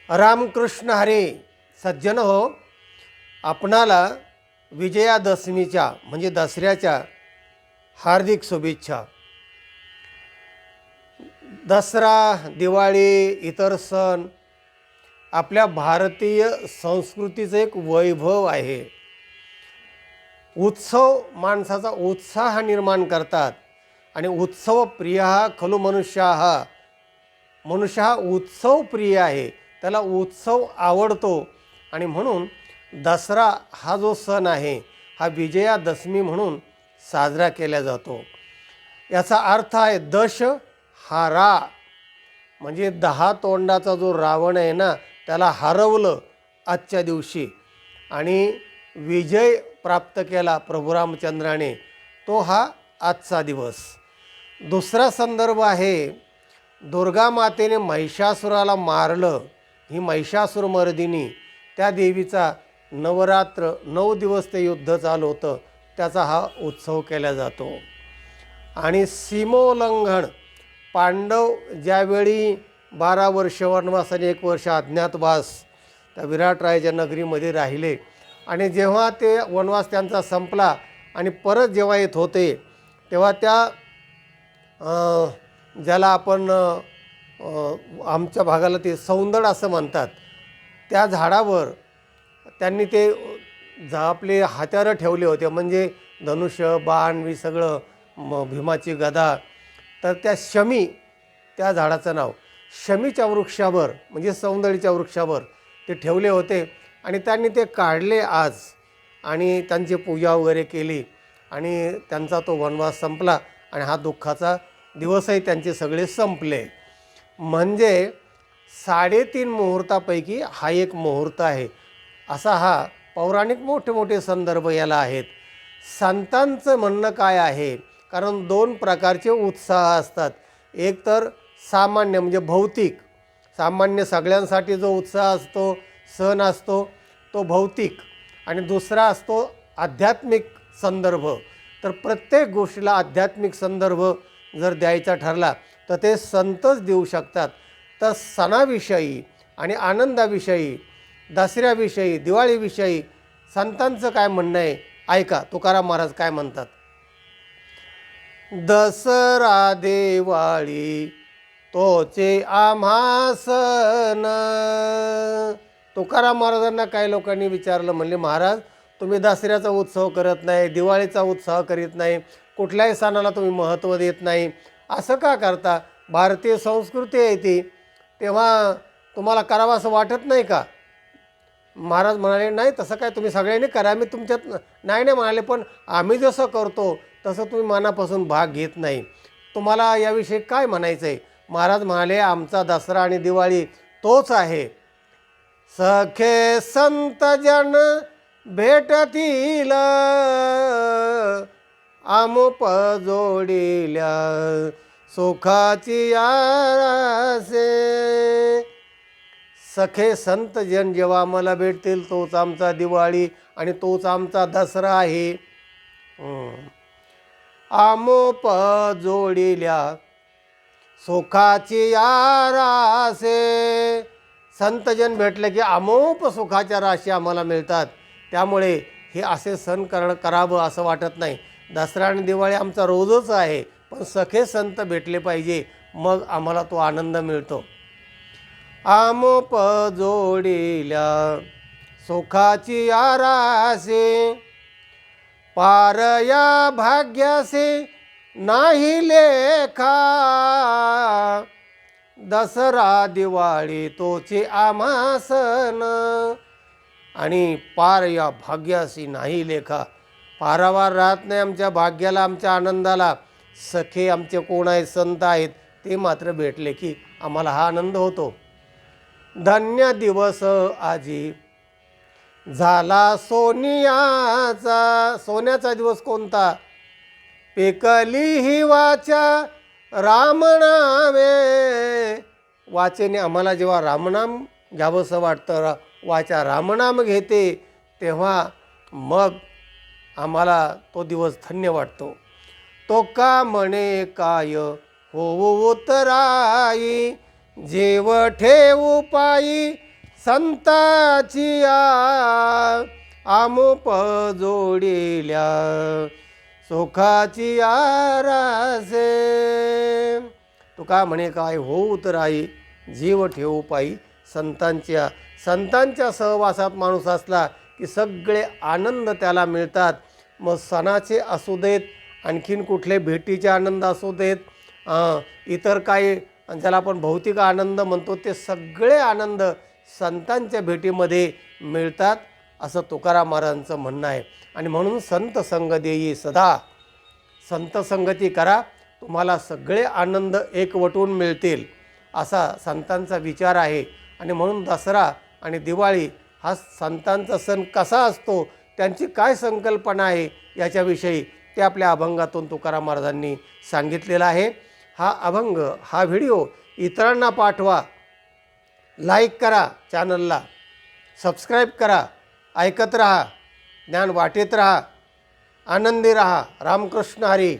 रामकृष्ण हरे. सज्जन हो, आपणाला विजयादशमीच्या म्हणजे दसऱ्याच्या हार्दिक शुभेच्छा. दसरा, दिवाळी, इतर सण आपल्या भारतीय संस्कृतीचं एक वैभव आहे. उत्सव माणसाचा उत्साह निर्माण करतात आणि उत्सव प्रिय हा खलु मनुष्य हा उत्सव प्रिय आहे. त्याला उत्सव आवडतो आणि म्हणून दसरा हा जो सण आहे हा विजयादशमी म्हणून साजरा केला जातो. याचा अर्थ आहे दश हा रा, म्हणजे 10 तोंडाचा जो रावण आहे ना त्याला हरवलं आजच्या दिवशी आणि विजय प्राप्त केला प्रभू रामचंद्राने, तो हा आजचा दिवस. दुसरा संदर्भ आहे दुर्गा मातेने महिषासुराला मारलं, ही महिषासुरमर्दिनी, त्या देवीचा नवरात्र 9 दिवस ते युद्ध चालू होतं, त्याचा हा उत्सव केला जातो. आणि सीमोल्लंघन, पांडव ज्यावेळी 12 वर्ष वनवास आणि 1 वर्ष अज्ञातवास त्या विराटरायाच्या नगरीमध्ये राहिले आणि जेव्हा ते वनवास त्यांचा संपला आणि परत जेव्हा येत होते तेव्हा त्या ज्याला आपण आमच्या भागाला ते सौंदड असं म्हणतात, त्या झाडावर त्यांनी ते आपले हत्यारं ठेवले होते, म्हणजे धनुष्य, बाण, वि सगळं, भीमाची गदा. तर त्या शमी, त्या झाडाचं नाव शमीच्या वृक्षावर म्हणजे सौंदळीच्या वृक्षावर ते ठेवले होते आणि त्यांनी ते काढले आज आणि त्यांची पूजा वगैरे केली आणि त्यांचा तो वनवास संपला आणि हा दुःखाचा दिवसही त्यांचे सगळे संपले. म्हणजे 3.5 मुहूर्तापैकी हा एक मुहूर्त आहे, असा हा पौराणिक मोठे मोठे संदर्भ याला आहेत. संतांचं म्हणणं काय आहे, कारण 2 प्रकारचे उत्साह असतात. एक तर सामान्य म्हणजे भौतिक, सामान्य सगळ्यांसाठी जो उत्साह असतो, सण असतो तो भौतिक, आणि दुसरा असतो आध्यात्मिक संदर्भ. तर प्रत्येक गोष्टीला आध्यात्मिक संदर्भ जर द्यायचा ठरला तर ते संतच देऊ शकतात. तर सणाविषयी आणि आनंदाविषयी, दसऱ्याविषयी, दिवाळीविषयी संतांचं काय म्हणणं आहे ऐका. तुकाराम महाराज काय म्हणतात. दसरा दिवाळी तोचे आम्हा सण. तुकाराम महाराजांना काही लोकांनी विचारलं, म्हणले महाराज तुम्ही दसऱ्याचा उत्सव करत नाही, दिवाळीचा उत्सव करीत नाही, कुठल्याही सणाला तुम्ही महत्त्व देत नाही, असं का करता? भारतीय संस्कृती आहे ती, तेव्हा तुम्हाला करावं असं वाटत नाही का? महाराज म्हणाले नाही तसं काय तुम्ही सगळ्यांनी करा, मी तुमच्यात नाही म्हणाले, पण आम्ही जसं करतो तसं तुम्ही मनापासून भाग घेत नाही, तुम्हाला याविषयी काय म्हणायचं आहे? महाराज म्हणाले आमचा दसरा आणि दिवाळी तोच आहे. सखे संत जन भेटतील आमुप जोडिल्या सुखाची आरासे. सखे संत जन जेव्हा आम्हाला भेटतील तोच आमचा दिवाळी आणि तोच आमचा दसरा आहे. आमोप जोडिल्या सुखाची आरासे. संतजन भेटले की आमोप सुखाच्या राशी आम्हाला मिळतात. त्यामुळे हे असे सण करावं असं वाटत नाही. दसरा आणि दिवाळी आमचा रोजच आहे, पण सखे संत भेटले पाहिजे, मग आम्हाला तो आनंद मिळतो. आमोप जोडिल्या सुखाची आरासे पार या भाग्यासे नाही लेखा. दसरा दिवाळी तोचे आम्हा सण. आणि पार या भाग्यासी नाही लेखा, पारावार राहत नाही आमच्या भाग्याला, आमच्या आनंदाला. सखे आमचे कोण आहेत, संत आहेत, ते मात्र भेटले की आम्हाला हा आनंद होतो. धन्य दिवस आजी झाला सोनियाचा. सोन्याचा दिवस कोणता? पेकली ही वाचा रामनामे. वाचेने आम्हाला जेव्हा रामनाम घ्यावंसं वाटतं, वाचा रामनाम घेते, तेव्हा मग आम्हाला तो दिवस धन्य वाटतो. तो का म्हणे काय होऊ उतराई, जेव ठेवू पायी संताची आमुप जोडिल्या सुखाची आरासे. तुका म्हणे काय होऊ तर आई जीव ठेवू पायी संतांच्या सहवासात माणूस असला की सगळे आनंद त्याला मिळतात. मग सणाचे असू देत, आणखीन कुठले भेटीचे आनंद असू देत, इतर काही ज्याला आपण भौतिक आनंद म्हणतो, ते सगळे आनंद संतांच्या भेटीमध्ये मिळतात असं तुकाराम महाराजांचं म्हणणं आहे. आणि म्हणून संत संग देई सदा, संत संगती करा, तुम्हाला सगळे आनंद एकवटून मिळतील असा संतांचा विचार आहे. आणि म्हणून दसरा आणि दिवाळी हा संतांचा सण कसा असतो, त्यांची काय संकल्पना आहे याच्याविषयी ते आपल्या अभंगातून तुकाराम महाराजांनी सांगितलेला आहे. हा अभंग, हा व्हिडिओ इतरांना पाठवा, लाईक करा, चॅनलला सबस्क्राईब करा, ऐकत रहा, ज्ञान वाटेत रहा, आनंदी रहा. रामकृष्ण हरी.